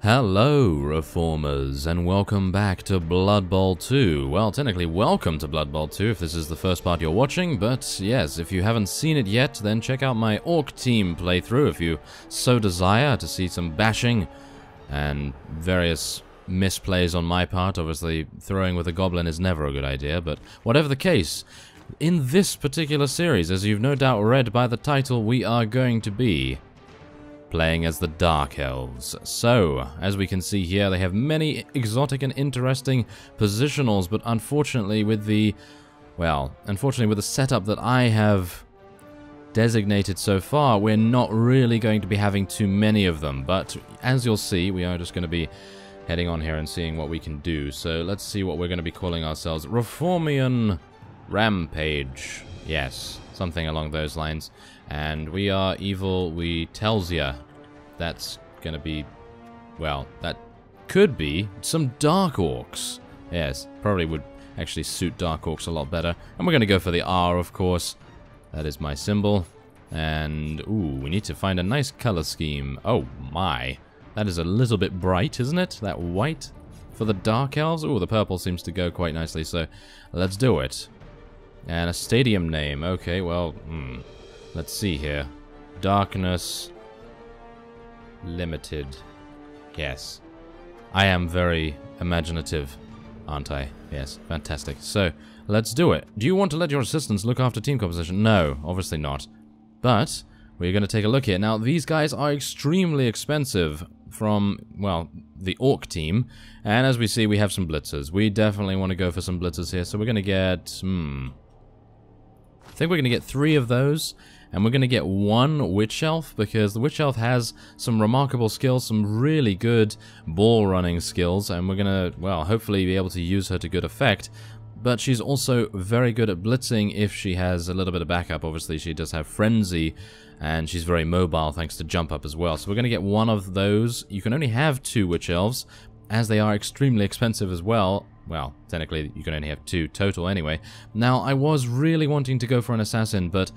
Hello, Reformers, and welcome back to Blood Bowl 2. Well, technically, welcome to Blood Bowl 2 if this is the first part you're watching, but yes, if you haven't seen it yet, then check out my Orc team playthrough if you so desire to see some bashing and various misplays on my part. Obviously, throwing with a goblin is never a good idea, but whatever the case, in this particular series, as you've no doubt read by the title, we are going to be playing as the Dark Elves. So, as we can see here, they have many exotic and interesting positionals, but unfortunately with the setup that I have designated so far, we're not really going to be having too many of them. But as you'll see, we are just going to be heading on here and seeing what we can do. So let's see what we're going to be calling ourselves. Reformian Rampage. Yes, something along those lines. And we are evil, we tells ya. That's gonna be, well, that could be some Dark Orcs. Yes, probably would actually suit Dark Orcs a lot better. And we're gonna go for the R, of course. That is my symbol. And, ooh, we need to find a nice color scheme. Oh my, that is a little bit bright, isn't it? That white for the Dark Elves. Ooh, the purple seems to go quite nicely, so let's do it. And a stadium name. Okay, well, let's see here. Darkness Limited. Yes. I am very imaginative, aren't I? Yes, fantastic. So, let's do it. Do you want to let your assistants look after team composition? No, obviously not. But, we're going to take a look here. Now, these guys are extremely expensive from, well, the Orc team. And as we see, we have some blitzers. We definitely want to go for some blitzers here. So we're going to get, I think we're going to get 3 of those, and we're going to get 1 Witch Elf, because the Witch Elf has some remarkable skills, some really good ball running skills, and we're going to, well, hopefully be able to use her to good effect. But she's also very good at blitzing if she has a little bit of backup. Obviously, she does have Frenzy, and she's very mobile thanks to Jump Up as well. So we're going to get 1 of those. You can only have 2 Witch Elves, as they are extremely expensive as well. Well, technically, you can only have 2 total anyway. Now, I was really wanting to go for an assassin, but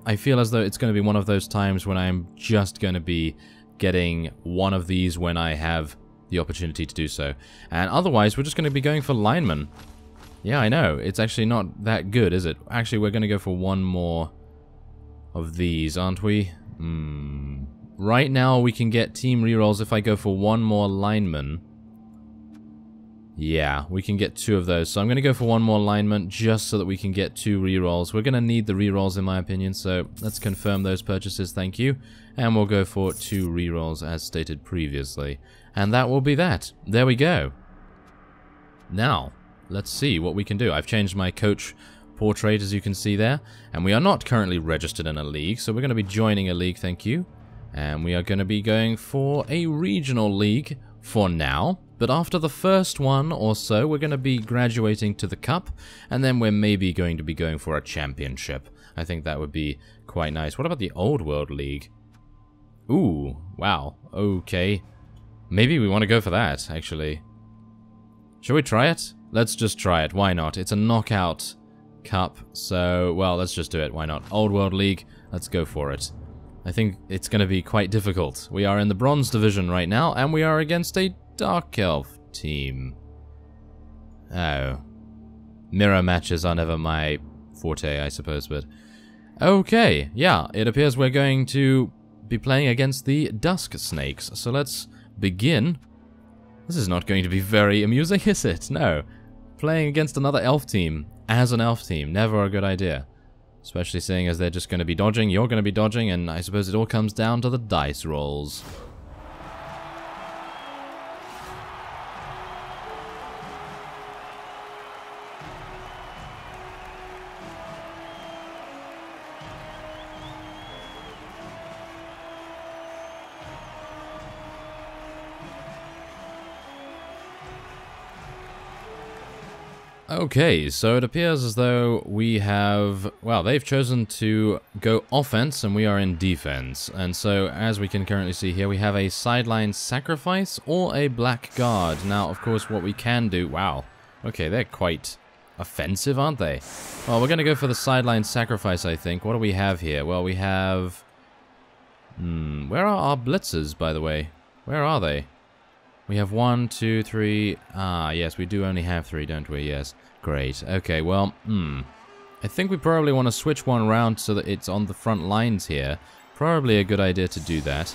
I feel as though it's going to be one of those times when I'm just going to be getting 1 of these when I have the opportunity to do so. And otherwise, we're just going to be going for linemen. Yeah, I know. It's actually not that good, is it? Actually, we're going to go for 1 more of these, aren't we? Right now, we can get team rerolls if I go for 1 more lineman. Yeah, we can get 2 of those. So I'm going to go for 1 more lineman just so that we can get 2 rerolls. We're going to need the rerolls in my opinion, so let's confirm those purchases, thank you. And we'll go for 2 rerolls as stated previously. And that will be that. There we go. Now, let's see what we can do. I've changed my coach portrait, as you can see there. And we are not currently registered in a league, so we're going to be joining a league, thank you. And we are going to be going for a regional league for now. But after the first one or so, we're going to be graduating to the Cup, and then we're maybe going to be going for a championship. I think that would be quite nice. What about the Old World League? Ooh, wow, okay. Maybe we want to go for that, actually. Shall we try it? Let's just try it, why not? It's a knockout cup, so, well, let's just do it, why not? Old World League, let's go for it. I think it's going to be quite difficult. We are in the Bronze Division right now, and we are against a Dark Elf team. Oh. Mirror matches are never my forte, I suppose, but... Okay, yeah, it appears we're going to be playing against the Dusk Snakes, so let's begin. This is not going to be very amusing, is it? No. Playing against another elf team, as an elf team, never a good idea. Especially seeing as they're just going to be dodging, you're going to be dodging, and I suppose it all comes down to the dice rolls. Okay, so it appears as though we have, well, they've chosen to go offense and we are in defense. And so, as we can currently see here, we have a sideline sacrifice or a blackguard. Now, of course, what we can do, wow, okay, they're quite offensive, aren't they? Well, we're going to go for the sideline sacrifice, I think. What do we have here? Well, we have... where are our blitzers, by the way? Where are they? We have 1, 2, 3... Ah, yes, we do only have 3, don't we? Yes. Great. Okay, well, I think we probably want to switch one around so that it's on the front lines here. Probably a good idea to do that.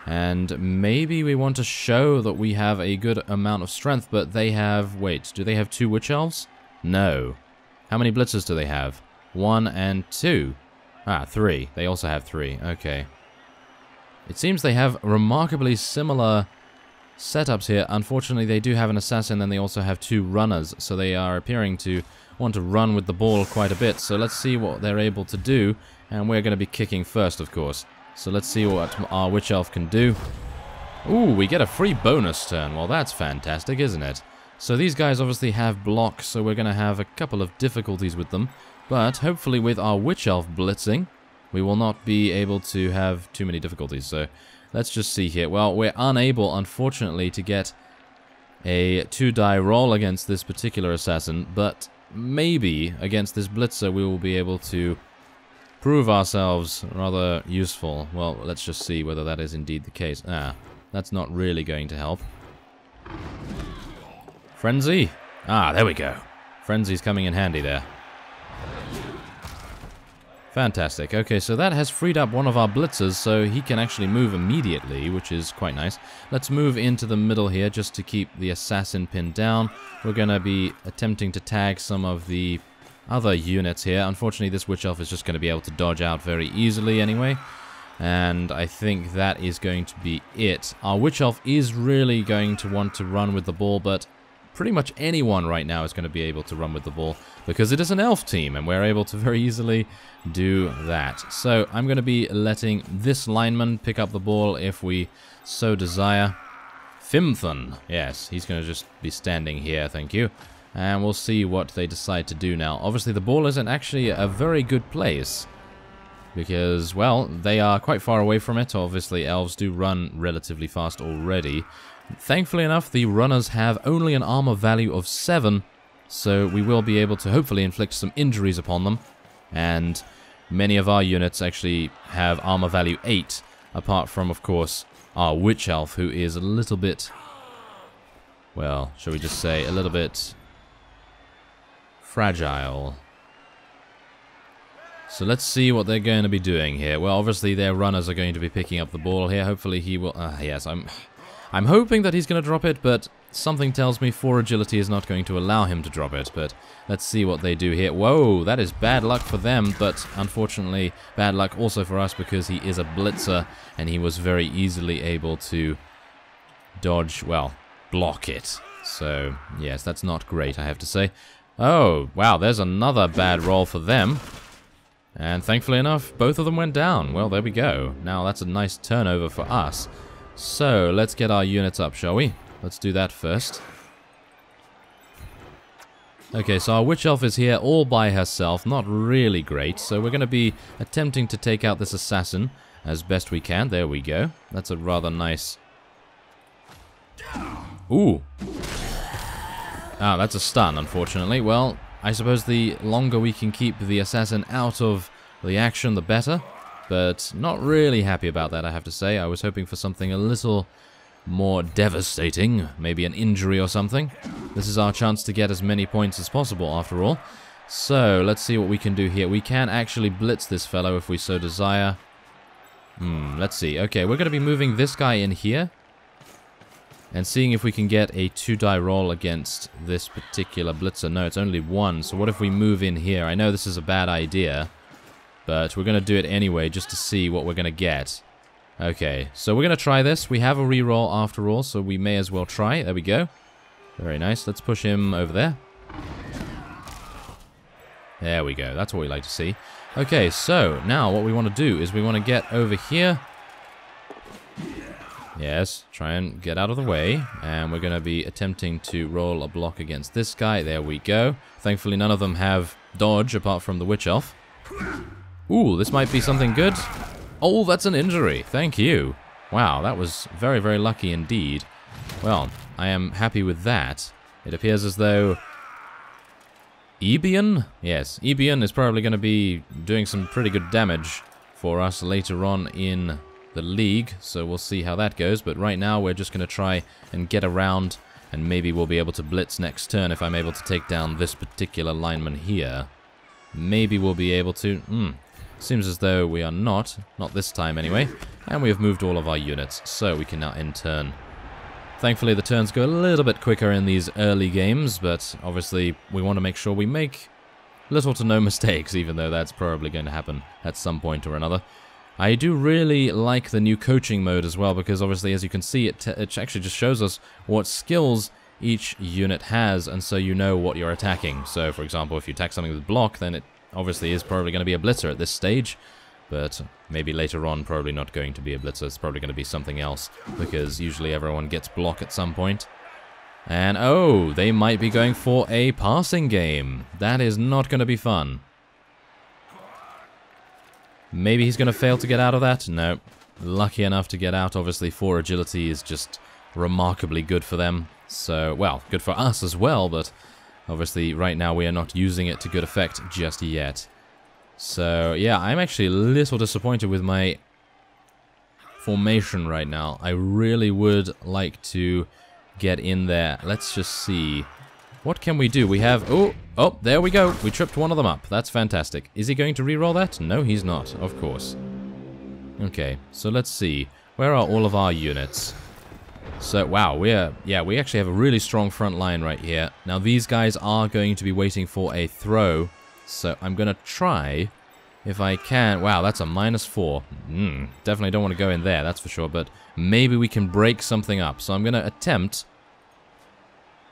And maybe we want to show that we have a good amount of strength, but they have... Wait, do they have 2 Witch Elves? No. How many Blitzers do they have? 1 and 2. Ah, 3. They also have 3. Okay. It seems they have remarkably similar setups here. Unfortunately, they do have an assassin, and they also have 2 runners, so they are appearing to want to run with the ball quite a bit. So let's see what they're able to do, and we're going to be kicking first, of course. So let's see what our Witch Elf can do. Ooh, we get a free bonus turn. Well, that's fantastic, isn't it? So these guys obviously have block, so we're going to have a couple of difficulties with them. But hopefully with our Witch Elf blitzing, we will not be able to have too many difficulties. So let's just see here. Well, we're unable, unfortunately, to get a 2-die roll against this particular assassin, but maybe against this blitzer we will be able to prove ourselves rather useful. Well, let's just see whether that is indeed the case. Ah, that's not really going to help. Frenzy? Ah, there we go. Frenzy's coming in handy there. Fantastic. Okay, so that has freed up one of our blitzers, so he can actually move immediately, which is quite nice. Let's move into the middle here just to keep the assassin pinned down. We're going to be attempting to tag some of the other units here. Unfortunately, this Witch Elf is just going to be able to dodge out very easily anyway. And I think that is going to be it. Our Witch Elf is really going to want to run with the ball, but pretty much anyone right now is going to be able to run with the ball because it is an elf team and we're able to very easily do that. So I'm going to be letting this lineman pick up the ball if we so desire. Fimthon, yes, he's going to just be standing here, thank you. And we'll see what they decide to do now. Obviously the ball isn't actually a very good place because, well, they are quite far away from it. Obviously elves do run relatively fast already. Thankfully enough, the runners have only an armor value of 7, so we will be able to hopefully inflict some injuries upon them. And many of our units actually have armor value 8, apart from, of course, our Witch Elf, who is a little bit, well, shall we just say, a little bit fragile. So let's see what they're going to be doing here. Well, obviously their runners are going to be picking up the ball here. Hopefully he will... yes, I'm hoping that he's going to drop it, but something tells me 4 agility is not going to allow him to drop it. But let's see what they do here. Whoa, that is bad luck for them, but unfortunately bad luck also for us because he is a blitzer and he was very easily able to dodge, well, block it. So, yes, that's not great, I have to say. Oh, wow, there's another bad roll for them. And thankfully enough, both of them went down. Well, there we go. Now that's a nice turnover for us. So, let's get our units up, shall we? Let's do that first. Okay, so our Witch Elf is here all by herself, not really great, so we're going to be attempting to take out this assassin as best we can. There we go. That's a rather nice... Ooh! Ah, that's a stun, unfortunately. Well, I suppose the longer we can keep the assassin out of the action, the better. But not really happy about that, I have to say. I was hoping for something a little more devastating, maybe an injury or something. This is our chance to get as many points as possible, after all. So, let's see what we can do here. We can actually blitz this fellow if we so desire. Let's see. Okay, we're going to be moving this guy in here. And seeing if we can get a 2-die roll against this particular blitzer. No, it's only 1, so what if we move in here? I know this is a bad idea, but we're going to do it anyway just to see what we're going to get. Okay, so we're going to try this. We have a reroll after all, so we may as well try. There we go. Very nice. Let's push him over there. There we go. That's what we like to see. Okay, so now what we want to do is we want to get over here. Yes, try and get out of the way. And we're going to be attempting to roll a block against this guy. There we go. Thankfully, none of them have dodge apart from the Witch Elf. Ooh, this might be something good. Oh, that's an injury. Thank you. Wow, that was very, very lucky indeed. Well, I am happy with that. It appears as though... Ebion? Yes, Ebion is probably going to be doing some pretty good damage for us later on in the league, so we'll see how that goes. But right now we're just going to try and get around, and maybe we'll be able to blitz next turn if I'm able to take down this particular lineman here. Maybe we'll be able to. Seems as though we are not this time anyway, and we have moved all of our units, so we can now end turn. Thankfully the turns go a little bit quicker in these early games, but obviously we want to make sure we make little to no mistakes, even though that's probably going to happen at some point or another. I do really like the new coaching mode as well, because obviously, as you can see, it actually just shows us what skills each unit has, and so you know what you're attacking. So, for example, if you attack something with block, then it obviously is probably going to be a blitzer at this stage, but maybe later on probably not going to be a blitzer. It's probably going to be something else, because usually everyone gets block at some point. And, oh, they might be going for a passing game. That is not going to be fun. Maybe he's going to fail to get out of that? No. Lucky enough to get out. Obviously, 4 agility is just remarkably good for them. So, well, good for us as well, but obviously right now we are not using it to good effect just yet. So, yeah, I'm actually a little disappointed with my formation right now. I really would like to get in there. Let's just see. What can we do? We have... Oh, there we go. We tripped one of them up. That's fantastic. Is he going to re-roll that? No, he's not, of course. Okay, so let's see. Where are all of our units? So, wow, we actually have a really strong front line right here. Now, these guys are going to be waiting for a throw, so I'm going to try, if I can... Wow, that's a -4. Definitely don't want to go in there, that's for sure, but maybe we can break something up. So I'm going to attempt...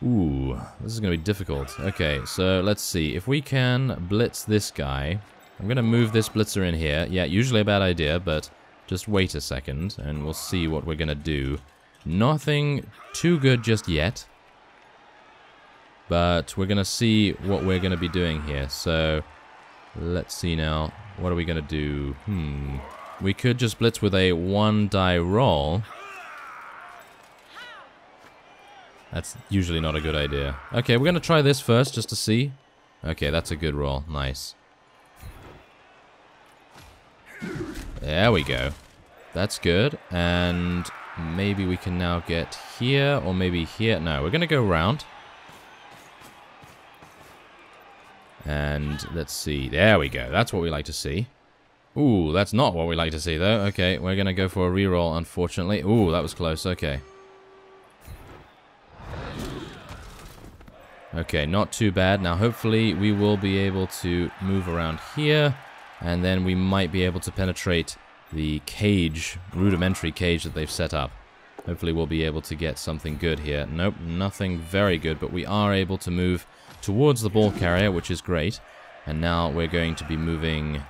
Ooh, this is going to be difficult. Okay, so let's see. If we can blitz this guy... I'm going to move this blitzer in here. Yeah, usually a bad idea, but just wait a second, and we'll see what we're going to do. Nothing too good just yet, but we're going to see what we're going to be doing here. So, let's see now. What are we going to do? We could just blitz with a 1-die roll. That's usually not a good idea. Okay, we're going to try this first, just to see. Okay, that's a good roll. Nice. There we go. That's good. And maybe we can now get here, or maybe here. No, we're going to go around. And let's see. There we go. That's what we like to see. Ooh, that's not what we like to see, though. Okay, we're going to go for a reroll, unfortunately. Ooh, that was close. Okay. Okay, not too bad. Now, hopefully, we will be able to move around here, and then we might be able to penetrate the cage, rudimentary cage that they've set up. Hopefully, we'll be able to get something good here. Nope, nothing very good, but we are able to move towards the ball carrier, which is great. And now we're going to be moving...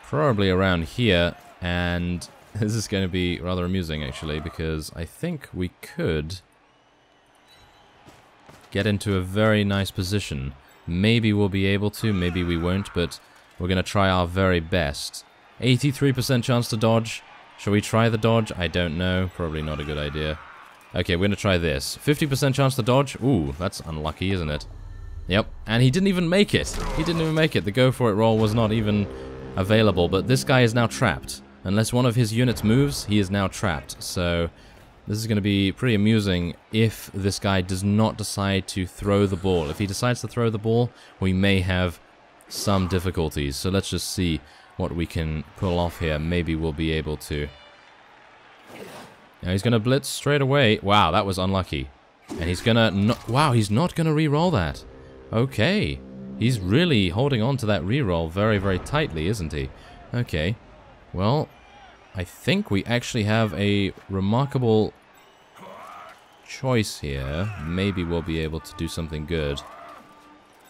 probably around here, and this is going to be rather amusing, actually, because I think we could... get into a very nice position. Maybe we'll be able to, maybe we won't, but we're going to try our very best. 83% chance to dodge. Shall we try the dodge? I don't know. Probably not a good idea. Okay, we're going to try this. 50% chance to dodge. Ooh, that's unlucky, isn't it? Yep, and he didn't even make it. He didn't even make it. The go for it roll was not even available, but this guy is now trapped. Unless one of his units moves, he is now trapped. So... this is going to be pretty amusing if this guy does not decide to throw the ball. If he decides to throw the ball, we may have some difficulties. So let's just see what we can pull off here. Maybe we'll be able to. Now he's going to blitz straight away. Wow, that was unlucky. And he's going to... wow, he's not going to re-roll that. Okay. He's really holding on to that re-roll very, very tightly, isn't he? Okay. Well... I think we actually have a remarkable choice here. Maybe we'll be able to do something good.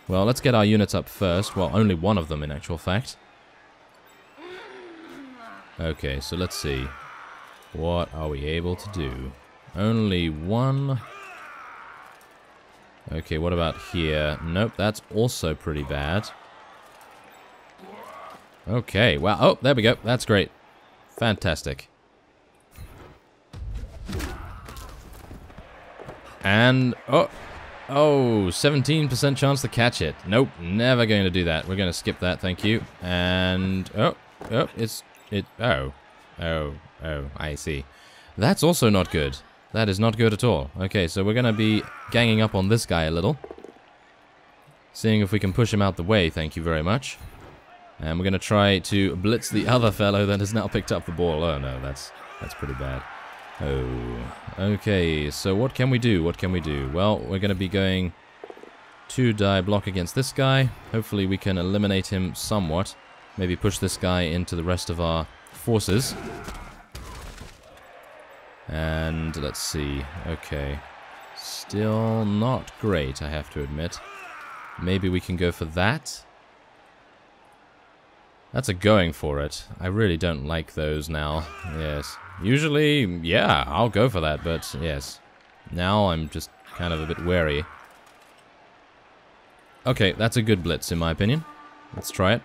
Well, let's get our units up first. Well, only one of them in actual fact. Okay, so let's see. What are we able to do? Only one. Okay, what about here? Nope, that's also pretty bad. Okay, wow. Oh, there we go. That's great. Fantastic. And, oh, 17% chance to catch it. Nope, never going to do that. We're going to skip that, thank you. And, oh, Oh, I see. That's also not good. That is not good at all. Okay, so we're gonna be ganging up on this guy a little. Seeing if we can push him out the way, thank you very much. And we're gonna try to blitz the other fellow that has now picked up the ball. Oh no, that's pretty bad. Oh, okay, so what can we do? What can we do? Well, we're gonna be going 2-die block against this guy. Hopefully we can eliminate him somewhat. Maybe push this guy into the rest of our forces. And let's see. Okay. Still not great, I have to admit. Maybe we can go for that. That's a going for it. I really don't like those now. Yes. Usually, yeah, I'll go for that, but yes. Now I'm just kind of a bit wary. Okay, that's a good blitz in my opinion. Let's try it.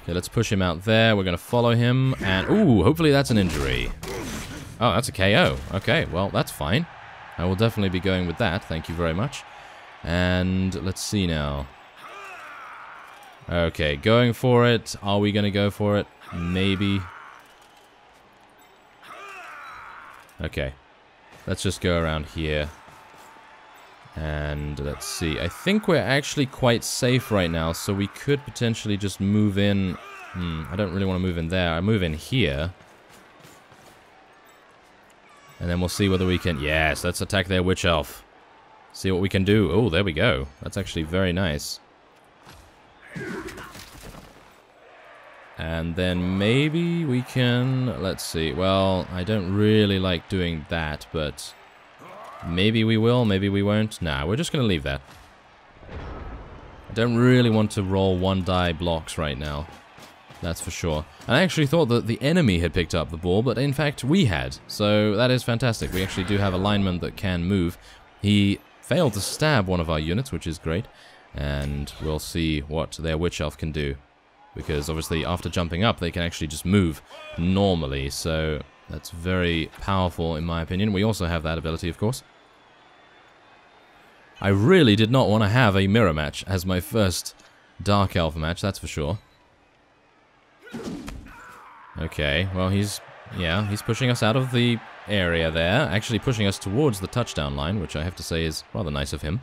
Okay, let's push him out there. We're going to follow him. And, ooh, hopefully that's an injury. Oh, that's a KO. Okay, well, that's fine. I will definitely be going with that. Thank you very much. And let's see now. Okay, going for it. Are we going to go for it? Maybe. Okay. Let's just go around here. And let's see. I think we're actually quite safe right now, so we could potentially just move in. I don't really want to move in there. I move in here. And then we'll see whether we can... Yes, let's attack their witch elf. See what we can do. Oh, there we go. That's actually very nice. And then maybe we can... Let's see. Well, I don't really like doing that, but... Maybe we will, maybe we won't. Nah, we're just going to leave that. I don't really want to roll 1-die blocks right now. That's for sure. And I actually thought that the enemy had picked up the ball, but in fact we had. So that is fantastic. We actually do have a lineman that can move. He failed to stab one of our units, which is great. And we'll see what their witch elf can do. Because obviously after jumping up, they can actually just move normally. So that's very powerful in my opinion. We also have that ability, of course. I really did not want to have a mirror match as my first Dark Elf match, that's for sure. Okay, well he's pushing us out of the area there, actually pushing us towards the touchdown line, which I have to say is rather nice of him.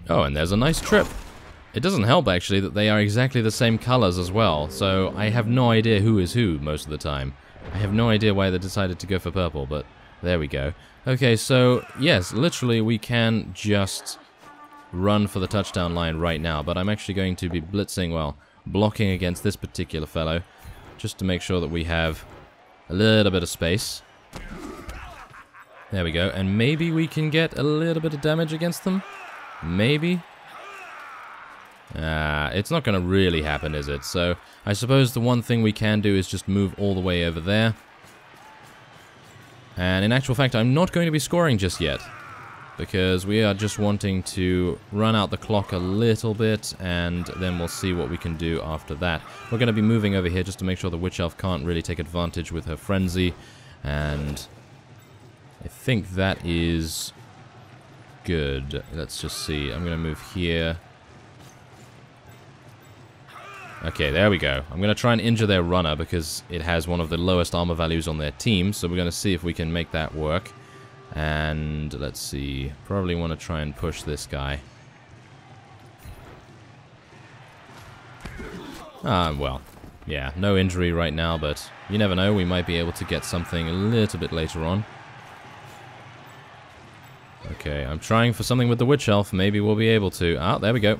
Oh, and there's a nice trip. It doesn't help, actually, that they are exactly the same colors as well, so I have no idea who is who most of the time. I have no idea why they decided to go for purple, but there we go. Okay, so, yes, literally we can just run for the touchdown line right now, but I'm actually going to be blitzing, well, blocking against this particular fellow, just to make sure that we have a little bit of space. There we go, and maybe we can get a little bit of damage against them? Maybe? It's not going to really happen, is it? So, I suppose the one thing we can do is just move all the way over there. And in actual fact, I'm not going to be scoring just yet. Because we are just wanting to run out the clock a little bit, and then we'll see what we can do after that. We're going to be moving over here just to make sure the Witch Elf can't really take advantage with her frenzy. And I think that is good. Let's just see. I'm going to move here. Okay, there we go. I'm going to try and injure their runner because it has one of the lowest armor values on their team. So we're going to see if we can make that work. And let's see. Probably want to try and push this guy. Well, yeah, no injury right now, but you never know. We might be able to get something a little bit later on. Okay, I'm trying for something with the Witch Elf. Maybe we'll be able to. Ah, there we go.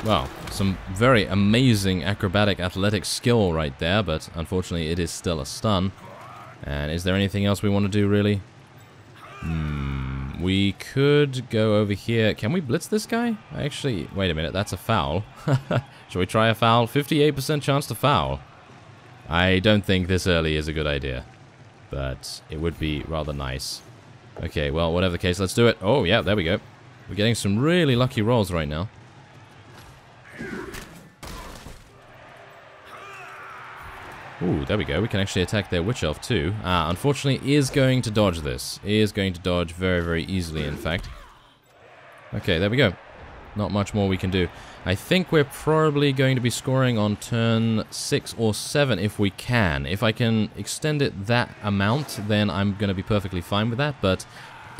Well, some very amazing acrobatic athletic skill right there, but unfortunately it is still a stun. And is there anything else we want to do, really? We could go over here. Can we blitz this guy? Actually, wait a minute, that's a foul. Shall we try a foul? 58% chance to foul. I don't think this early is a good idea, but it would be rather nice. Okay, well, whatever the case, let's do it. Oh, yeah, there we go. We're getting some really lucky rolls right now. Ooh, there we go. We can actually attack their Witch Elf too. Unfortunately, is going to dodge this. Is going to dodge very, very easily, in fact. Okay, there we go. Not much more we can do. I think we're probably going to be scoring on turn 6 or 7 if we can. If I can extend it that amount, then I'm going to be perfectly fine with that. But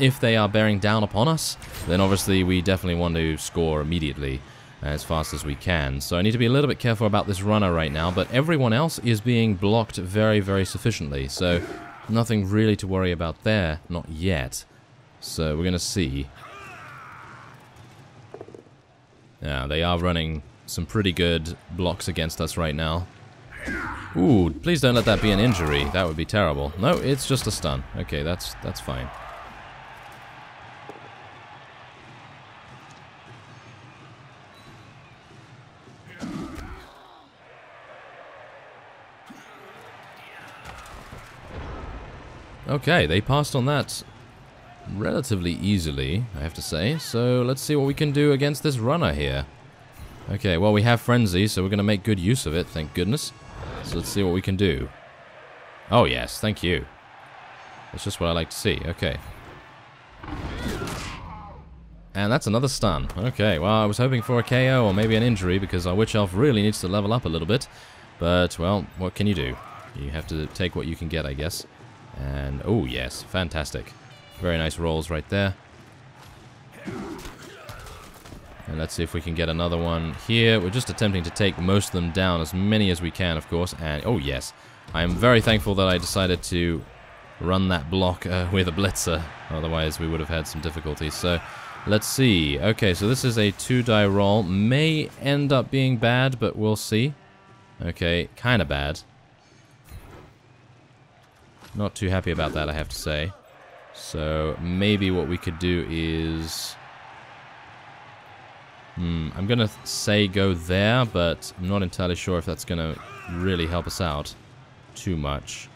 if they are bearing down upon us, then obviously we definitely want to score immediately as fast as we can. So I need to be a little bit careful about this runner right now, but everyone else is being blocked very, very sufficiently. So nothing really to worry about there. Not yet. So we're going to see. Yeah, they are running some pretty good blocks against us right now. Ooh, please don't let that be an injury. That would be terrible. No, it's just a stun. Okay, that's fine. Okay, they passed on that relatively easily, I have to say. So let's see what we can do against this runner here. Okay, well, we have Frenzy, so we're going to make good use of it, thank goodness. So let's see what we can do. Oh, yes, thank you. That's just what I like to see. Okay. And that's another stun. Okay, well, I was hoping for a KO or maybe an injury because our Witch Elf really needs to level up a little bit. But, well, what can you do? You have to take what you can get, I guess. And, oh, yes, fantastic. Very nice rolls right there. And let's see if we can get another one here. We're just attempting to take most of them down, as many as we can, of course. And, oh, yes. I am very thankful that I decided to run that block with a blitzer. Otherwise, we would have had some difficulties. So, let's see. Okay, so this is a 2-die roll. May end up being bad, but we'll see. Okay, kind of bad. Not too happy about that, I have to say. So, maybe what we could do is... I'm gonna say go there, but I'm not entirely sure if that's gonna really help us out too much.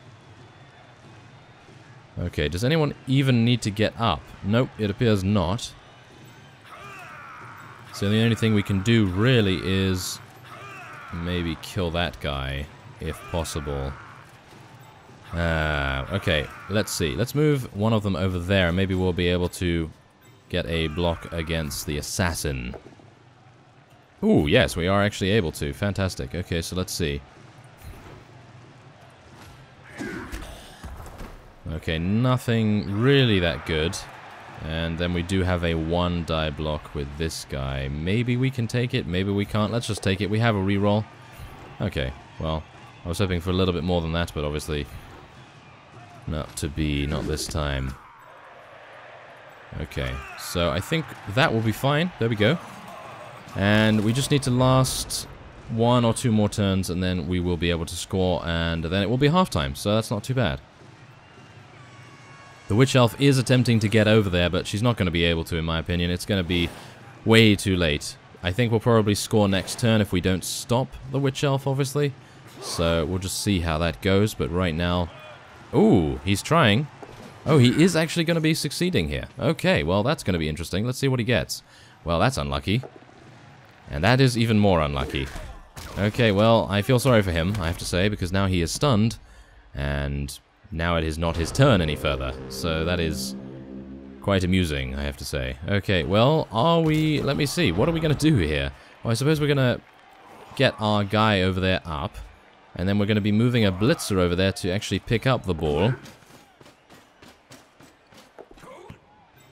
Okay, does anyone even need to get up? Nope, it appears not. So the only thing we can do really is maybe kill that guy, if possible. Okay, let's see. Let's move one of them over there. Maybe we'll be able to get a block against the assassin. Ooh, yes, we are actually able to. Fantastic. Okay, so let's see. Okay, nothing really that good. And then we do have a 1-die block with this guy. Maybe we can take it, maybe we can't. Let's just take it. We have a reroll. Okay, well, I was hoping for a little bit more than that, but obviously not to be, not this time. Okay, so I think that will be fine. There we go. And we just need to last 1 or 2 more turns, and then we will be able to score, and then it will be halftime, so that's not too bad. The Witch Elf is attempting to get over there, but she's not going to be able to, in my opinion. It's going to be way too late. I think we'll probably score next turn if we don't stop the Witch Elf, obviously. So we'll just see how that goes, but right now... Ooh, he's trying. Oh, he is actually going to be succeeding here. Okay, well, that's going to be interesting. Let's see what he gets. Well, that's unlucky. And that is even more unlucky. Okay, well, I feel sorry for him, I have to say, because now he is stunned, and now it is not his turn any further. So that is quite amusing, I have to say. Okay, well, are we... Let me see, what are we going to do here? Well, I suppose we're going to get our guy over there up, and then we're going to be moving a blitzer over there to actually pick up the ball.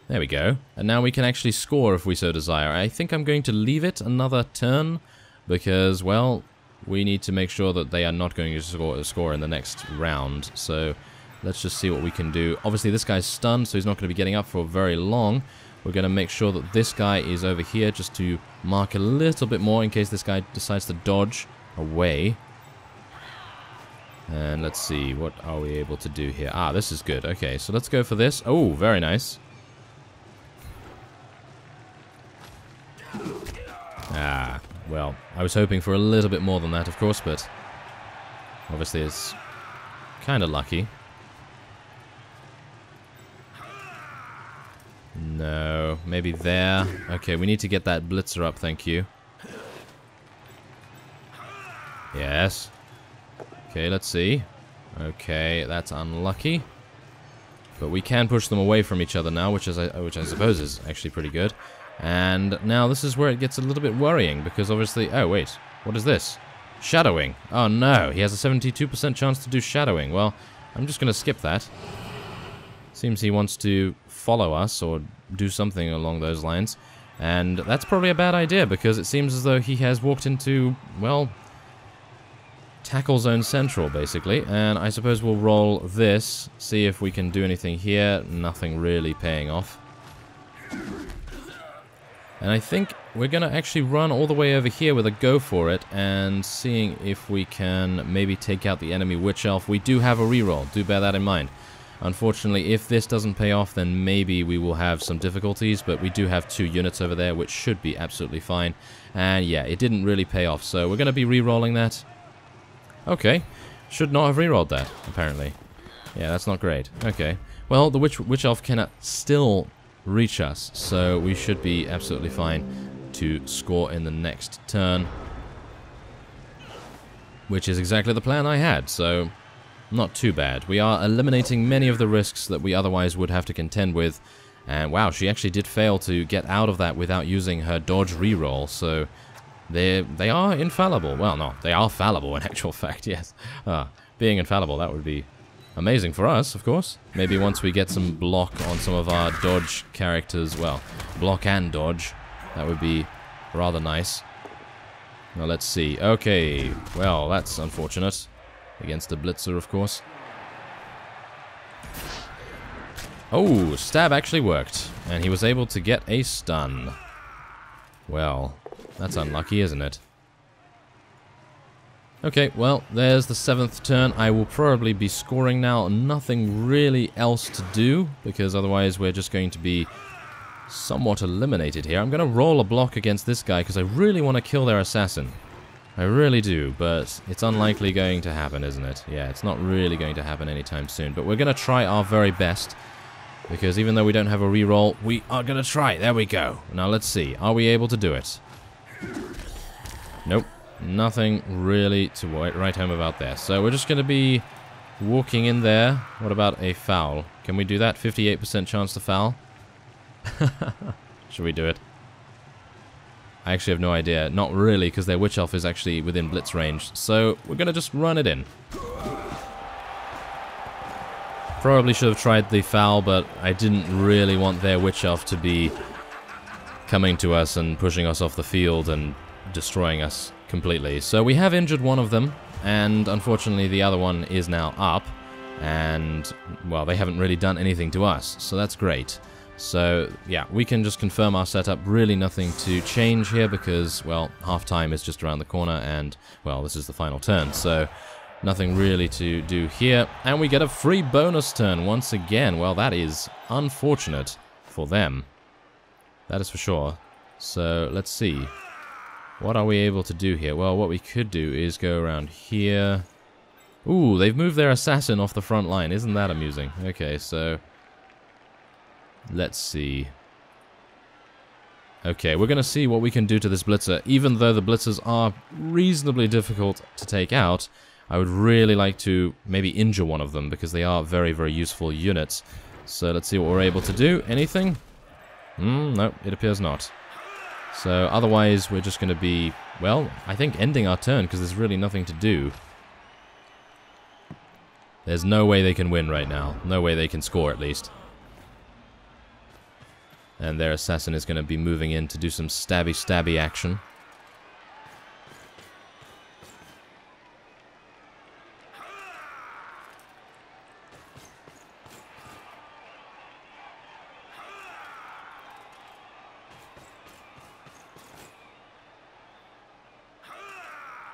There we go. And now we can actually score if we so desire. I think I'm going to leave it another turn because, well, we need to make sure that they are not going to score in the next round. So let's just see what we can do. Obviously, this guy's stunned, so he's not going to be getting up for very long. We're going to make sure that this guy is over here just to mark a little bit more in case this guy decides to dodge away. And let's see, what are we able to do here? Ah, this is good. Okay, so let's go for this. Oh, very nice. Ah, well, I was hoping for a little bit more than that, of course, but obviously it's kind of lucky. No, maybe there. Okay, we need to get that blitzer up, thank you. Yes. Okay, let's see. Okay, that's unlucky. But we can push them away from each other now, which I suppose is actually pretty good. And now this is where it gets a little bit worrying, because obviously... Oh, wait. What is this? Shadowing. Oh, no. He has a 72% chance to do shadowing. Well, I'm just going to skip that. Seems he wants to follow us or do something along those lines. And that's probably a bad idea, because it seems as though he has walked into, well... tackle zone central, basically, and I suppose we'll roll this, see if we can do anything here. Nothing really paying off. And I think we're going to actually run all the way over here with a go for it, and seeing if we can maybe take out the enemy witch elf. We do have a reroll, do bear that in mind. Unfortunately, if this doesn't pay off, then maybe we will have some difficulties, but we do have 2 units over there, which should be absolutely fine. And yeah, it didn't really pay off, so we're going to be re-rolling that. Okay, should not have rerolled that, apparently. Yeah, that's not great. Okay, well, the witch elf cannot still reach us, so we should be absolutely fine to score in the next turn. Which is exactly the plan I had, so not too bad. We are eliminating many of the risks that we otherwise would have to contend with. And wow, she actually did fail to get out of that without using her dodge reroll, so... They are infallible. Well, no, they are fallible in actual fact, yes. Being infallible, that would be amazing for us, of course. Maybe once we get some block on some of our dodge characters, well, block and dodge, that would be rather nice. Now, let's see. Okay, well, that's unfortunate. Against the blitzer, of course. Oh, stab actually worked, and he was able to get a stun. Well... that's unlucky, isn't it? Okay, well, there's the 7th turn. I will probably be scoring now. Nothing really else to do, because otherwise we're just going to be somewhat eliminated here. I'm going to roll a block against this guy, because I really want to kill their assassin. I really do, but it's unlikely going to happen, isn't it? Yeah, it's not really going to happen anytime soon, but we're going to try our very best. Because even though we don't have a reroll, we are going to try. There we go. Now let's see. Are we able to do it? Nope, nothing really to write home about there. So we're just going to be walking in there. What about a foul? Can we do that? 58% chance to foul? Should we do it? I actually have no idea. Not really, because their witch elf is actually within blitz range. So we're going to just run it in. Probably should have tried the foul, but I didn't really want their witch elf to be coming to us and pushing us off the field and destroying us completely. So we have injured one of them, and unfortunately the other one is now up, and, well, they haven't really done anything to us, so that's great. So, yeah, we can just confirm our setup. Really nothing to change here because, well, half-time is just around the corner, and, well, this is the final turn, so nothing really to do here. And we get a free bonus turn once again. Well, that is unfortunate for them. That is for sure. So, let's see. What are we able to do here? Well, what we could do is go around here. Ooh, they've moved their assassin off the front line. Isn't that amusing? Okay, so... let's see. Okay, we're going to see what we can do to this blitzer. Even though the blitzers are reasonably difficult to take out, I would really like to maybe injure one of them because they are very, very useful units. So let's see what we're able to do. Anything? No, it appears not. So otherwise, we're just going to be, well, I think ending our turn because there's really nothing to do. There's no way they can win right now. No way they can score, at least. And their assassin is going to be moving in to do some stabby action.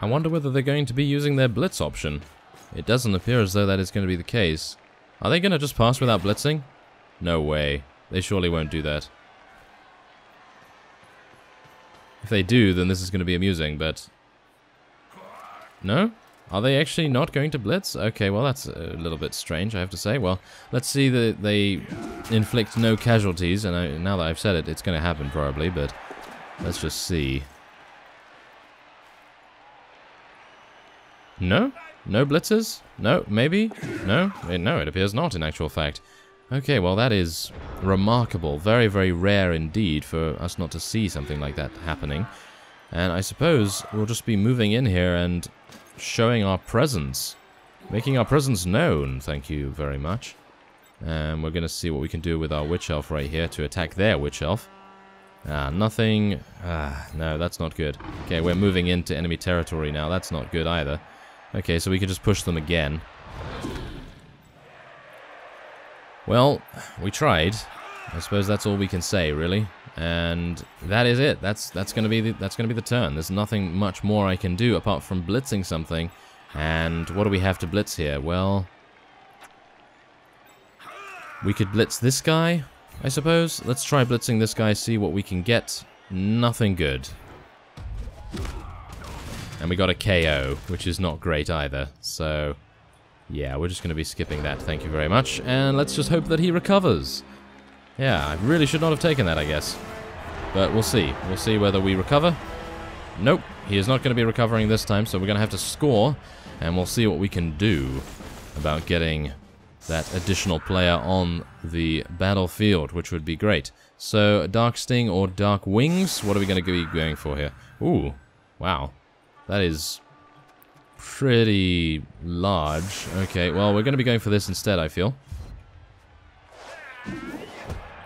I wonder whether they're going to be using their blitz option. It doesn't appear as though that is going to be the case. Are they going to just pass without blitzing? No way. They surely won't do that. If they do, then this is going to be amusing, but... no? Are they actually not going to blitz? Okay, well that's a little bit strange, I have to say. Well, let's see that they inflict no casualties, and now that I've said it, it's going to happen probably, but let's just see. No? No blitzers? No, maybe? No? No, it appears not, in actual fact. Okay, well that is remarkable. Very, very rare indeed for us not to see something like that happening. And I suppose we'll just be moving in here and showing our presence. Making our presence known, thank you very much. And we're going to see what we can do with our Witch Elf right here to attack their Witch Elf. Nothing. No, that's not good. Okay, we're moving into enemy territory now. That's not good either. Okay, so we can just push them again. Well, we tried. I suppose that's all we can say, really. And that is it. That's gonna be the turn. There's nothing much more I can do apart from blitzing something. And what do we have to blitz here? Well, we could blitz this guy, I suppose. Let's try blitzing this guy, see what we can get. Nothing good. And we got a KO, which is not great either. So, yeah, we're just going to be skipping that, thank you very much. And let's just hope that he recovers. Yeah, I really should not have taken that, I guess. But we'll see. We'll see whether we recover. Nope, he is not going to be recovering this time, so we're going to have to score. And we'll see what we can do about getting that additional player on the battlefield, which would be great. So, Dark Sting or Dark Wings? What are we going to be going for here? Ooh, wow. That is pretty large. Okay, well, we're going to be going for this instead, I feel.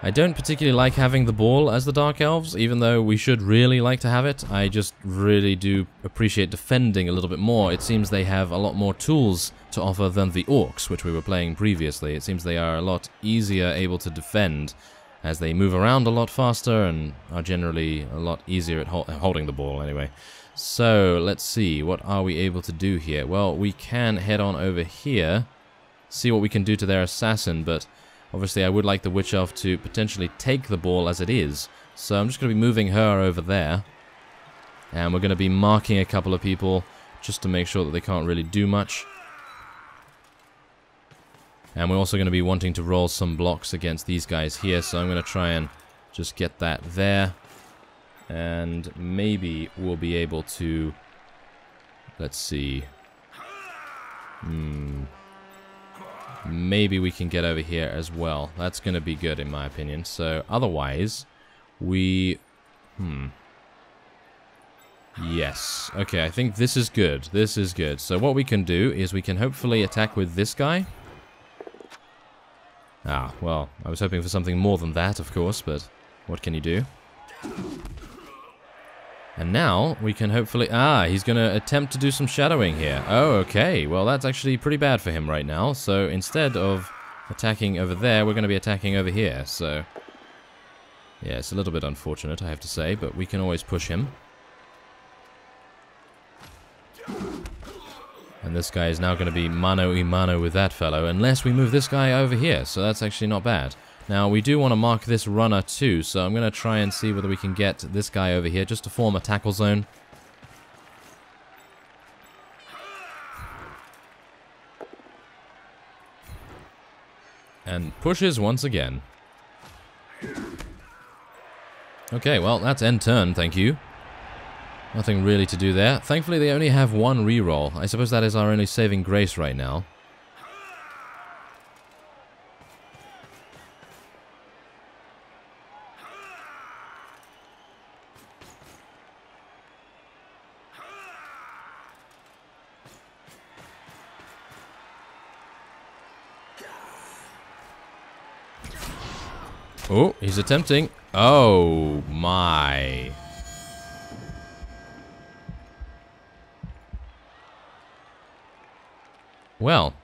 I don't particularly like having the ball as the Dark Elves, even though we should really like to have it. I just really do appreciate defending a little bit more. It seems they have a lot more tools to offer than the Orcs, which we were playing previously. It seems they are a lot easier able to defend, as they move around a lot faster and are generally a lot easier at holding the ball anyway. So, let's see, what are we able to do here? Well, we can head on over here, see what we can do to their assassin, but obviously I would like the Witch Elf to potentially take the ball as it is. So I'm just going to be moving her over there. And we're going to be marking a couple of people just to make sure that they can't really do much. And we're also going to be wanting to roll some blocks against these guys here, so I'm going to try and just get that there. And maybe we'll be able to... Let's see. Maybe we can get over here as well. That's going to be good in my opinion. So otherwise, we... Yes. Okay, I think this is good. This is good. So what we can do is we can hopefully attack with this guy. Ah, well, I was hoping for something more than that, of course, but what can you do? And now, we can hopefully... Ah, he's going to attempt to do some shadowing here. Oh, okay. Well, that's actually pretty bad for him right now. So, instead of attacking over there, we're going to be attacking over here. So, yeah, it's a little bit unfortunate, I have to say, but we can always push him. And this guy is now going to be mano-a-mano with that fellow, unless we move this guy over here. So, that's actually not bad. Now, we do want to mark this runner too, so I'm going to try and see whether we can get this guy over here just to form a tackle zone. And pushes once again. Okay, well, that's end turn, thank you. Nothing really to do there. Thankfully, they only have one reroll. I suppose that is our only saving grace right now. Oh, he's attempting. Oh, my. Well,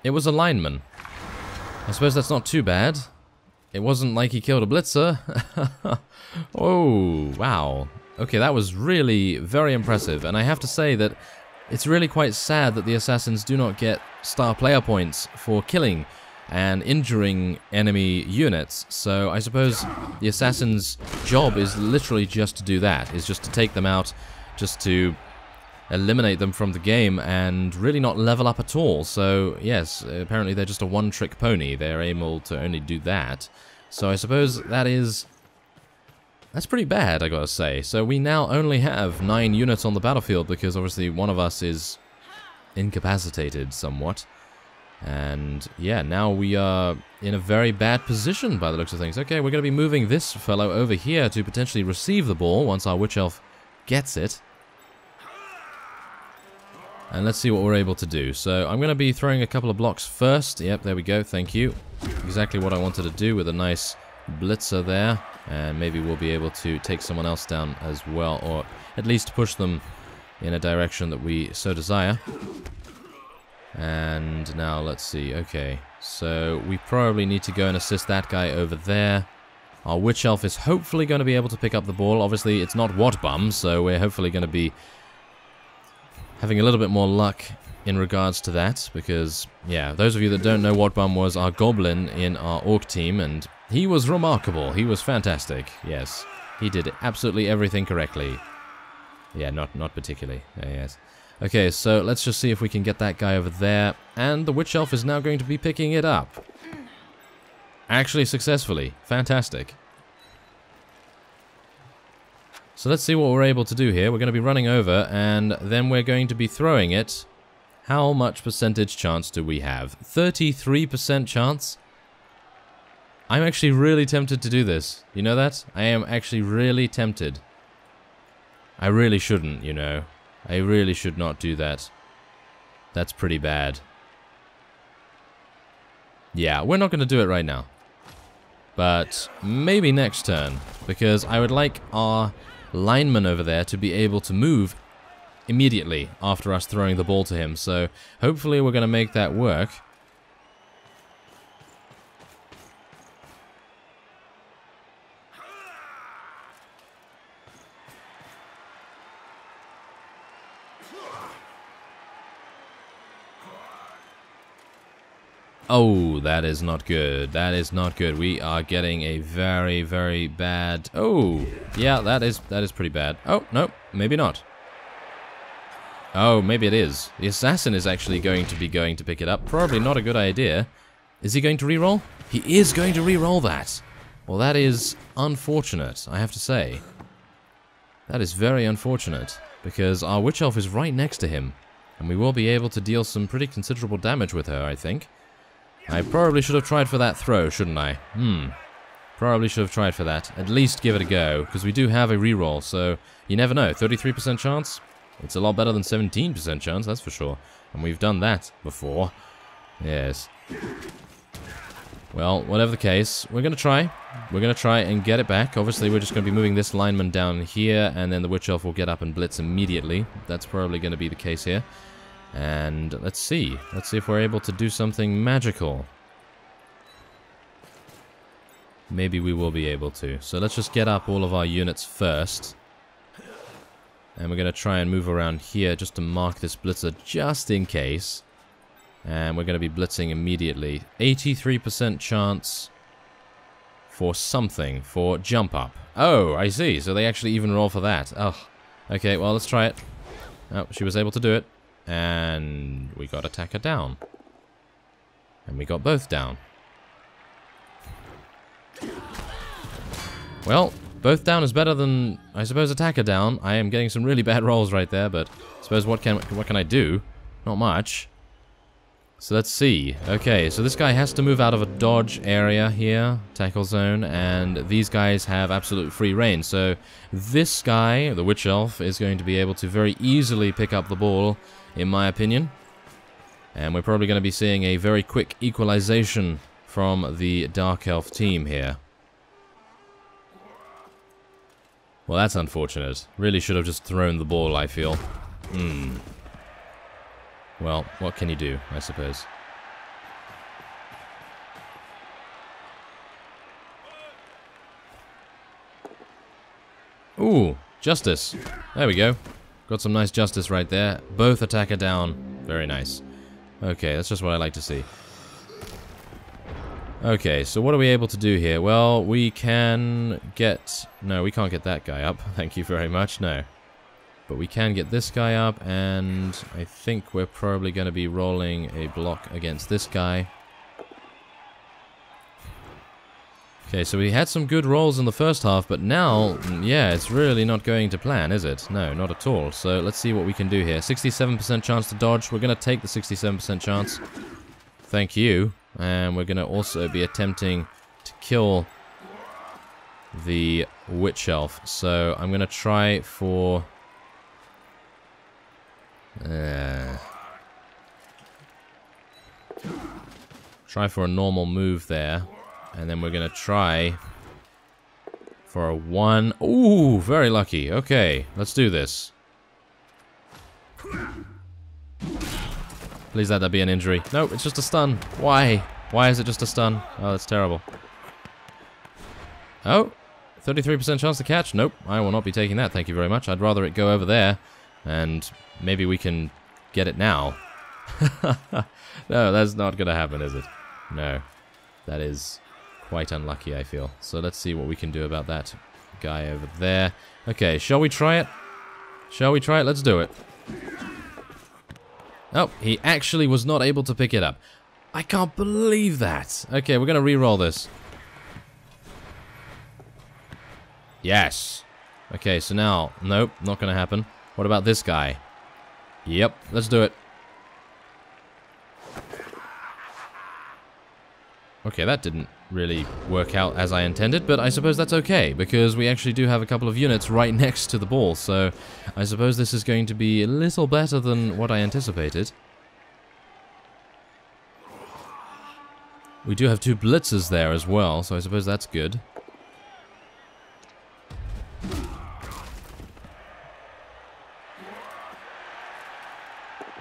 it was a lineman. I suppose that's not too bad. It wasn't like he killed a blitzer. Oh, wow. Okay, that was really very impressive. And I have to say that it's really quite sad that the assassins do not get star player points for killing and injuring enemy units. So I suppose the assassin's job is literally just to do that, is just to take them out, just to eliminate them from the game and really not level up at all. So yes, apparently they're just a one-trick pony. They're able to only do that. So I suppose that's pretty bad, I gotta say. So we now only have 9 units on the battlefield because obviously one of us is incapacitated somewhat. And yeah, now we are in a very bad position by the looks of things. Okay, we're going to be moving this fellow over here to potentially receive the ball once our Witch Elf gets it. And let's see what we're able to do. So I'm going to be throwing a couple of blocks first. Yep, there we go, thank you. Exactly what I wanted to do with a nice blitzer there. And maybe we'll be able to take someone else down as well, or at least push them in a direction that we so desire. And now let's see, okay, so we probably need to go and assist that guy over there. Our Witch Elf is hopefully going to be able to pick up the ball. Obviously it's not What Bum, so we're hopefully going to be having a little bit more luck in regards to that, because, yeah, those of you that don't know, What Bum was our goblin in our Orc team, and he was remarkable, he was fantastic, yes. He did absolutely everything correctly. Yeah, not particularly, yes. Okay, so let's just see if we can get that guy over there. And the Witch Elf is now going to be picking it up. Actually, successfully. Fantastic. So let's see what we're able to do here. We're going to be running over, and then we're going to be throwing it. How much percentage chance do we have? 33% chance? I'm actually really tempted to do this. You know that? I am actually really tempted. I really shouldn't, you know. I really should not do that. That's pretty bad. Yeah, we're not going to do it right now. But maybe next turn, because I would like our lineman over there to be able to move immediately after us throwing the ball to him. So hopefully we're going to make that work. Oh, that is not good. That is not good. We are getting a very, very bad... Oh, yeah, that is pretty bad. Oh, no, maybe not. Oh, maybe it is. The assassin is actually going to pick it up. Probably not a good idea. Is he going to reroll? He is going to reroll that. Well, that is unfortunate, I have to say. That is very unfortunate, because our Witch Elf is right next to him, and we will be able to deal some pretty considerable damage with her, I think. I probably should have tried for that throw, shouldn't I? Probably should have tried for that. At least give it a go, because we do have a reroll, so you never know. 33% chance? It's a lot better than 17% chance, that's for sure. And we've done that before. Yes. Well, whatever the case, we're going to try. We're going to try and get it back. Obviously, we're just going to be moving this lineman down here, and then the Witch Elf will get up and blitz immediately. That's probably going to be the case here. And let's see. Let's see if we're able to do something magical. Maybe we will be able to. So let's just get up all of our units first. And we're going to try and move around here just to mark this blitzer just in case. And we're going to be blitzing immediately. 83% chance for something, for jump up. Oh, I see. So they actually even roll for that. Oh, okay, well, let's try it. Oh, she was able to do it. And we got attacker down. And we got both down. Well, both down is better than, I suppose, attacker down. I am getting some really bad rolls right there, but I suppose what can I do? Not much. So let's see. Okay, so this guy has to move out of a dodge area here, tackle zone, and these guys have absolute free reign. So this guy, the Witch Elf, is going to be able to very easily pick up the ball, in my opinion. And we're probably going to be seeing a very quick equalization from the Dark Elf team here. Well, that's unfortunate. Really should have just thrown the ball, I feel. Well, what can you do, I suppose? Ooh, justice. There we go. Got some nice justice right there. Both attacker down. Very nice. Okay, that's just what I like to see. Okay, so what are we able to do here? Well, we can get... No, we can't get that guy up. Thank you very much. No. But we can get this guy up, and I think we're probably going to be rolling a block against this guy. Okay, so we had some good rolls in the first half, but now, yeah, it's really not going to plan, is it? No, not at all. So let's see what we can do here. 67% chance to dodge. We're going to take the 67% chance. Thank you. And we're going to also be attempting to kill the witch elf. So I'm going to try for... try for a normal move there. And then we're going to try for a 1. Ooh, very lucky. Okay, let's do this. Please let that be an injury. No, it's just a stun. Why? Why is it just a stun? Oh, that's terrible. Oh, 33% chance to catch? Nope, I will not be taking that, thank you very much. I'd rather it go over there, and maybe we can get it now. No, that's not going to happen, is it? No, that is... quite unlucky, I feel. So let's see what we can do about that guy over there. Okay, shall we try it? Shall we try it? Let's do it. Oh, he actually was not able to pick it up. I can't believe that. Okay, we're going to re-roll this. Yes. Okay, so now, nope, not going to happen. What about this guy? Yep, let's do it. Okay, that didn't really work out as I intended, but I suppose that's okay, because we actually do have a couple of units right next to the ball, so I suppose this is going to be a little better than what I anticipated. We do have 2 blitzers there as well, so I suppose that's good.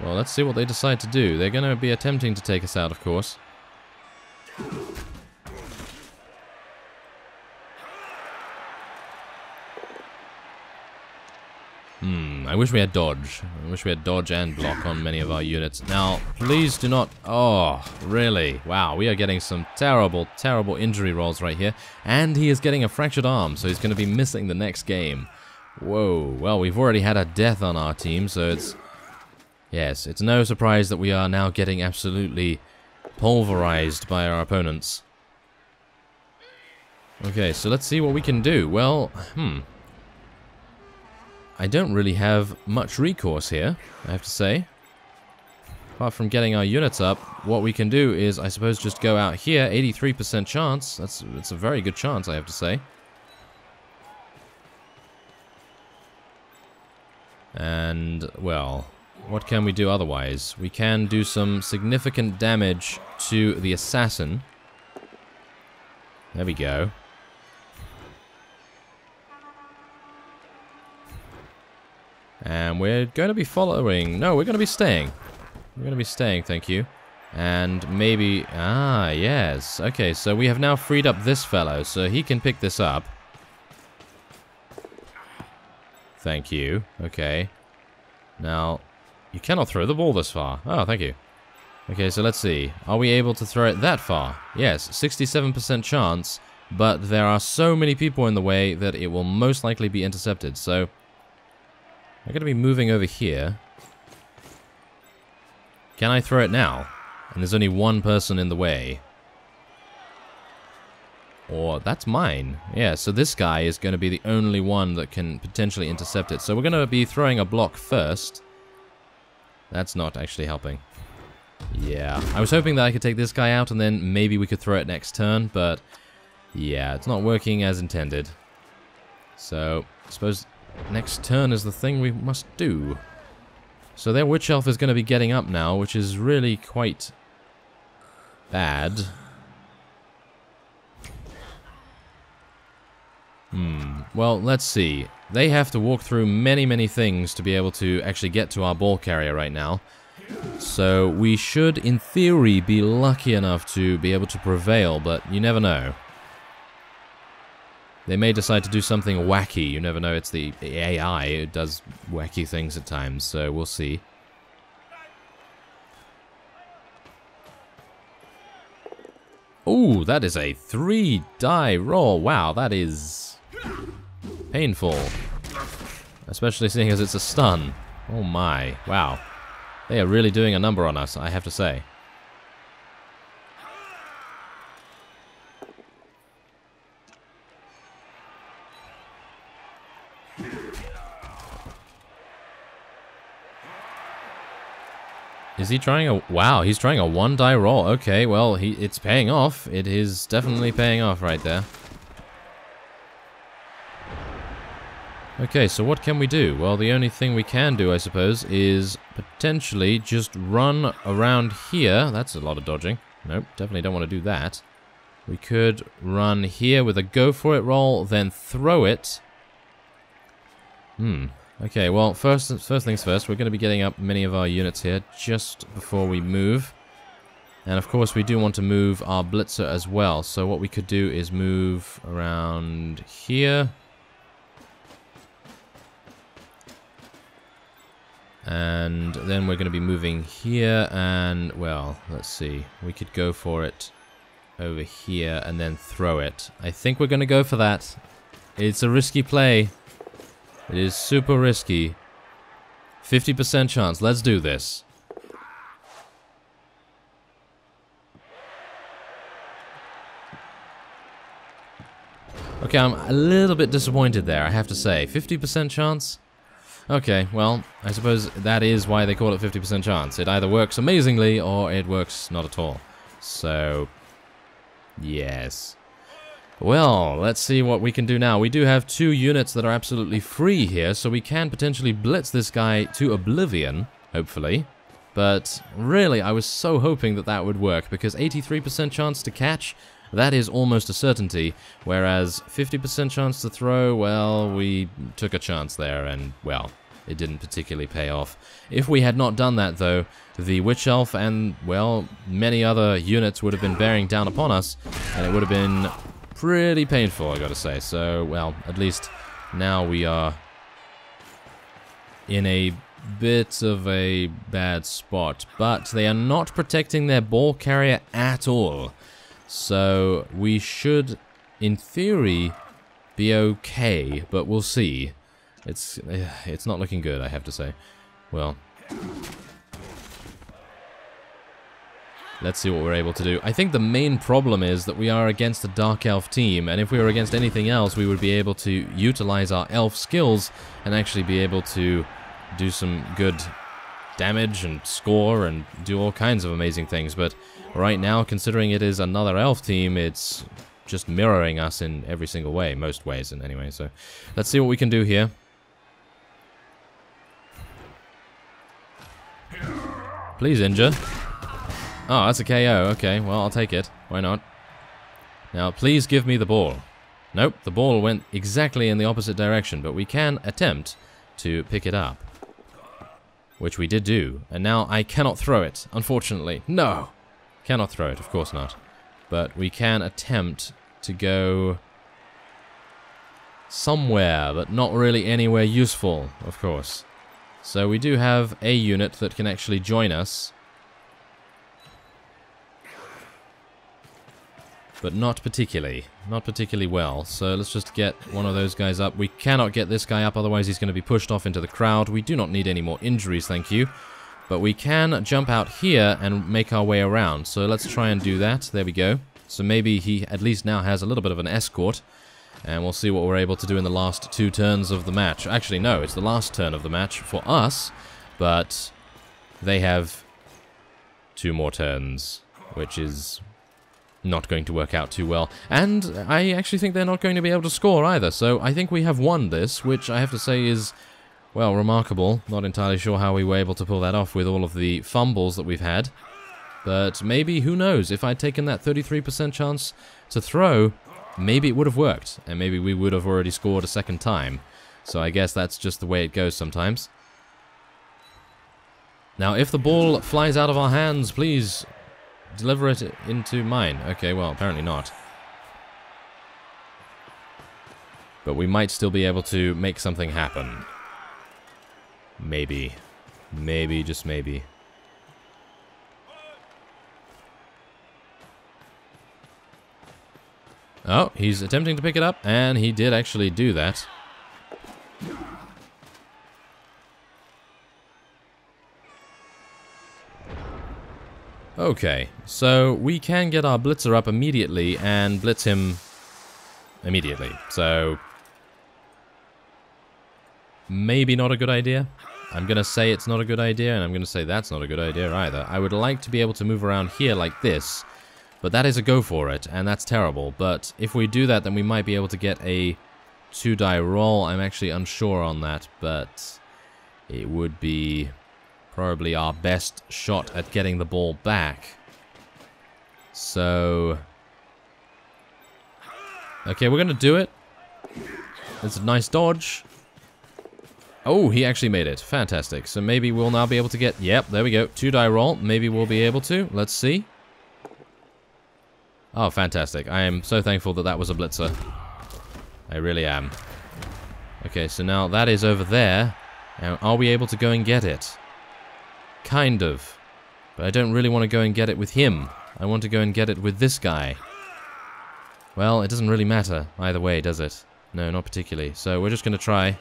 Well, let's see what they decide to do. They're going to be attempting to take us out, of course. I wish we had dodge. I wish we had dodge and block on many of our units. Now, please do not... Oh, really? Wow, we are getting some terrible, terrible injury rolls right here. And he is getting a fractured arm, so he's going to be missing the next game. Whoa, well, we've already had a death on our team, so it's... Yes, it's no surprise that we are now getting absolutely pulverized by our opponents. Okay, so let's see what we can do. Well, I don't really have much recourse here, I have to say. Apart from getting our units up, what we can do is, I suppose, just go out here. 83% chance. That's a very good chance, I have to say. And, well, what can we do otherwise? We can do some significant damage to the assassin. There we go. And we're going to be following... No, we're going to be staying. We're going to be staying, thank you. And maybe... Ah, yes. Okay, so we have now freed up this fellow, so he can pick this up. Thank you. Okay. Now, you cannot throw the ball this far. Oh, thank you. Okay, so let's see. Are we able to throw it that far? Yes, 67% chance, but there are so many people in the way that it will most likely be intercepted, so... I'm going to be moving over here. Can I throw it now? And there's only one person in the way. Or, that's mine. Yeah, so this guy is going to be the only one that can potentially intercept it. So we're going to be throwing a block first. That's not actually helping. Yeah, I was hoping that I could take this guy out and then maybe we could throw it next turn, but yeah, it's not working as intended. So, I suppose next turn is the thing we must do. So their witch elf is going to be getting up now, which is really quite bad. Well, let's see. They have to walk through many, many things to be able to actually get to our ball carrier right now. So we should, in theory, be lucky enough to be able to prevail, but you never know. They may decide to do something wacky. You never know. It's the AI. It does wacky things at times, so we'll see. Ooh, that is a 3-die roll. Wow, that is painful. Especially seeing as it's a stun. Oh my, wow. They are really doing a number on us, I have to say. Is he trying a... Wow, he's trying a 1-die roll. Okay, well, it's paying off. It is definitely paying off right there. Okay, so what can we do? Well, the only thing we can do, I suppose, is potentially just run around here. That's a lot of dodging. Nope, definitely don't want to do that. We could run here with a go for it roll, then throw it. Okay, well, first things first, we're going to be getting up many of our units here just before we move. And of course, we do want to move our blitzer as well. So what we could do is move around here. And then we're going to be moving here, and, well, let's see. We could go for it over here and then throw it. I think we're going to go for that. It's a risky play. It is super risky. 50% chance. Let's do this. Okay, I'm a little bit disappointed there, I have to say. 50% chance? Okay, well, I suppose that is why they call it 50% chance. It either works amazingly or it works not at all. So, yes. Well, let's see what we can do now. We do have 2 units that are absolutely free here, so we can potentially blitz this guy to oblivion, hopefully. But really, I was so hoping that that would work, because 83% chance to catch, that is almost a certainty, whereas 50% chance to throw, well, we took a chance there, and, well, it didn't particularly pay off. If we had not done that, though, the Witch Elf and, well, many other units would have been bearing down upon us, and it would have been pretty painful, I gotta say. So, well, at least now we are in a bit of a bad spot, but they are not protecting their ball carrier at all. So we should, in theory, be okay, but we'll see. It's not looking good, I have to say. Well, let's see what we're able to do. I think the main problem is that we are against a Dark Elf team, and if we were against anything else, we would be able to utilize our Elf skills and actually be able to do some good damage and score and do all kinds of amazing things. But right now, considering it is another Elf team, it's just mirroring us in every single way, most ways, and anyway. So let's see what we can do here. Please injure. Oh, that's a KO. Okay, well, I'll take it. Why not? Now, please give me the ball. Nope, the ball went exactly in the opposite direction, but we can attempt to pick it up, which we did do. And now I cannot throw it, unfortunately. No! Cannot throw it, of course not. But we can attempt to go somewhere, but not really anywhere useful, of course. So we do have a unit that can actually join us, but not particularly well. So let's just get one of those guys up. We cannot get this guy up, otherwise he's going to be pushed off into the crowd. We do not need any more injuries, thank you. But we can jump out here and make our way around. So let's try and do that. There we go. So maybe he at least now has a little bit of an escort. And we'll see what we're able to do in the last 2 turns of the match. Actually, no, it's the last turn of the match for us. But they have 2 more turns, which is not going to work out too well. And I actually think they're not going to be able to score either. So I think we have won this, which I have to say is, well, remarkable. Not entirely sure how we were able to pull that off with all of the fumbles that we've had. But maybe, who knows, if I'd taken that 33% chance to throw, maybe it would have worked. And maybe we would have already scored a second time. So I guess that's just the way it goes sometimes. Now, if the ball flies out of our hands, please deliver it into mine. Okay, well, apparently not. But we might still be able to make something happen. Maybe. Maybe, just maybe. Oh, he's attempting to pick it up, and he did actually do that. Okay, so we can get our blitzer up immediately and blitz him immediately. So maybe not a good idea. I'm going to say it's not a good idea, and I'm going to say that's not a good idea either. I would like to be able to move around here like this, but that is a go for it, and that's terrible. But if we do that, then we might be able to get a 2-die roll. I'm actually unsure on that, but it would be probably our best shot at getting the ball back. So... okay, we're going to do it. It's a nice dodge. Oh, he actually made it. Fantastic. So maybe we'll now be able to get... yep, there we go. 2-die roll. Maybe we'll be able to. Let's see. Oh, fantastic. I am so thankful that that was a blitzer. I really am. Okay, so now that is over there. Now, are we able to go and get it? Kind of. But I don't really want to go and get it with him. I want to go and get it with this guy. Well, it doesn't really matter either way, does it? No, not particularly. So we're just going to try.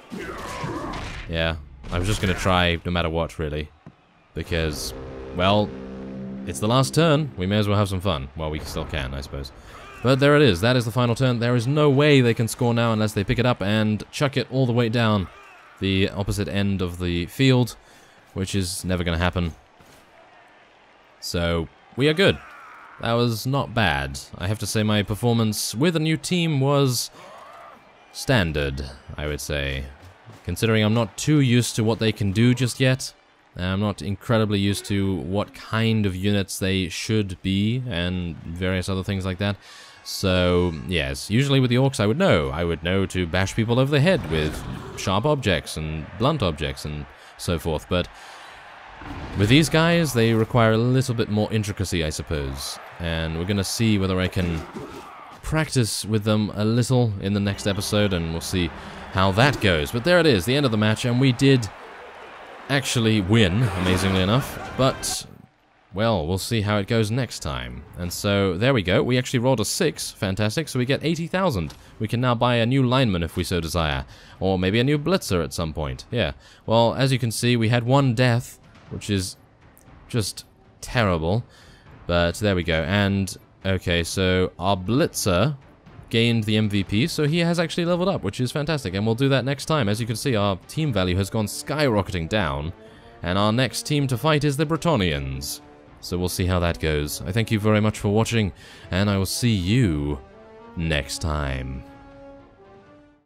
Yeah, I was just going to try no matter what, really. Because, well, it's the last turn. We may as well have some fun. Well, we still can, I suppose. But there it is. That is the final turn. There is no way they can score now unless they pick it up and chuck it all the way down the opposite end of the field, which is never going to happen. So, we are good. That was not bad. I have to say my performance with a new team was standard, I would say. Considering I'm not too used to what they can do just yet. I'm not incredibly used to what kind of units they should be and various other things like that. So, yes, usually with the Orcs I would know. I would know to bash people over the head with sharp objects and blunt objects and so forth. But with these guys, they require a little bit more intricacy, I suppose. And we're going to see whether I can practice with them a little in the next episode, and we'll see how that goes. But there it is, the end of the match, and we did actually win, amazingly enough. But, well, we'll see how it goes next time. And so, there we go. We actually rolled a 6. Fantastic. So we get 80,000. We can now buy a new lineman if we so desire. Or maybe a new blitzer at some point. Yeah. Well, as you can see, we had 1 death, which is just terrible. But there we go. And, okay, so our blitzer gained the MVP, so he has actually leveled up, which is fantastic. And we'll do that next time. As you can see, our team value has gone skyrocketing down. And our next team to fight is the Bretonnians. So we'll see how that goes. I thank you very much for watching, and I will see you next time.